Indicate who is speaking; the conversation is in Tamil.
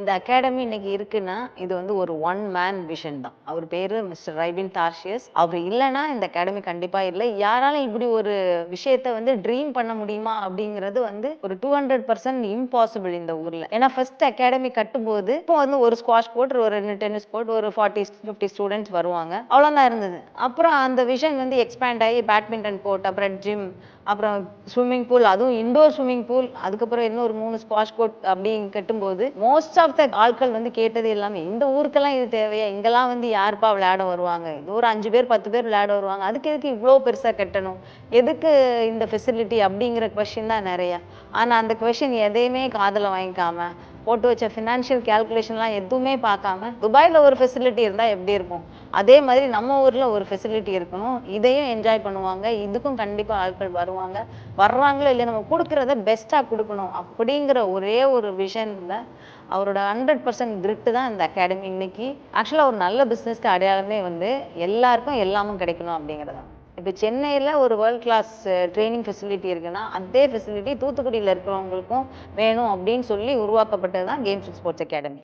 Speaker 1: இந்த அகாடமி இன்னைக்கு இருக்குன்னா இது வந்து ஒரு ஒன் மேன் விஷன் தான். அவர் பேரு மிஸ்டர் ரைபின் தார்ஷியஸ். அவர் இல்லைன்னா இந்த அகாடமி கண்டிப்பா இல்லை. யாராலும் இப்படி ஒரு விஷயத்த வந்து ட்ரீம் பண்ண முடியுமா அப்படிங்கிறது வந்து ஒரு 200% இம்பாசிபிள் இந்த ஊர்ல. ஏன்னா ஃபர்ஸ்ட் அகாடமி கட்டும்போது இப்போ வந்து ஒரு ஸ்குவாஷ் கோர்ட், ஒரு 2 டென்னிஸ் கோர்ட், ஒரு 40-50 ஸ்டூடெண்ட்ஸ் வருவாங்க, அவ்வளோதான் இருந்தது. அப்புறம் அந்த விஷன் வந்து எக்ஸ்பேண்ட் ஆகி பேட்மிண்டன் கோர்ட், அப்புறம் ஜிம், அப்புறம் ஸ்விம்மிங் பூல், அதுவும் இண்டோர் ஸ்விம்மிங் பூல், அதுக்கப்புறம் இன்னும் ஒரு 3 ஸ்குவாஷ் கோர்ட் அப்படி கட்டும்போது மோஸ்ட் ஆஃப் த ஆட்கள் வந்து கேட்டது எல்லாமே இந்த ஊருக்கெல்லாம் இது தேவையா, இங்கெல்லாம் வந்து யாருப்பா விளையாட வருவாங்க, இது ஒரு 5 பேர் 10 பேர் விளையாட வருவாங்க, அதுக்கு எதுக்கு இவ்வளோ பெருசா கட்டணும், எதுக்கு இந்த ஃபெசிலிட்டி அப்படிங்கிற கொஸ்டின் தான் நிறைய. ஆனா அந்த கொஸ்டின் எதையுமே காதுல வாங்கிக்காம போட்டு வச்ச ஃபினான்ஷியல் கேல்குலேஷன்லாம் எதுவுமே பார்க்காம துபாயில் ஒரு ஃபெசிலிட்டி இருந்தால் எப்படி இருக்கும் அதே மாதிரி நம்ம ஊரில் ஒரு ஃபெசிலிட்டி இருக்கணும், இதையும் என்ஜாய் பண்ணுவாங்க, இதுக்கும் கண்டிப்பாக ஆட்கள் வருவாங்க, வர்றாங்களோ இல்லை நம்ம கொடுக்குறத பெஸ்ட்டாக கொடுக்கணும் அப்படிங்கிற ஒரே ஒரு விஷனில் அவரோட 100% கிரிட்டு தான் இந்த அகாடமி. இன்னைக்கு ஆக்சுவலாக ஒரு நல்ல பிஸ்னஸ்க்கு அடையாளமே வந்து எல்லாருக்கும் எல்லாமும் கிடைக்கணும் அப்படிங்கிறது. இப்போ சென்னையில் ஒரு வேர்ல்ட் கிளாஸ் ட்ரைனிங் ஃபெசிலிட்டி இருக்குன்னா அதே ஃபெசிலிட்டி தூத்துக்குடியில் இருக்கிறவங்களுக்கும் வேணும் அப்படின்னு சொல்லி உருவாக்கப்பட்டது தான் கேம்ஸ் அண்ட் ஸ்போர்ட்ஸ் அகாடமி.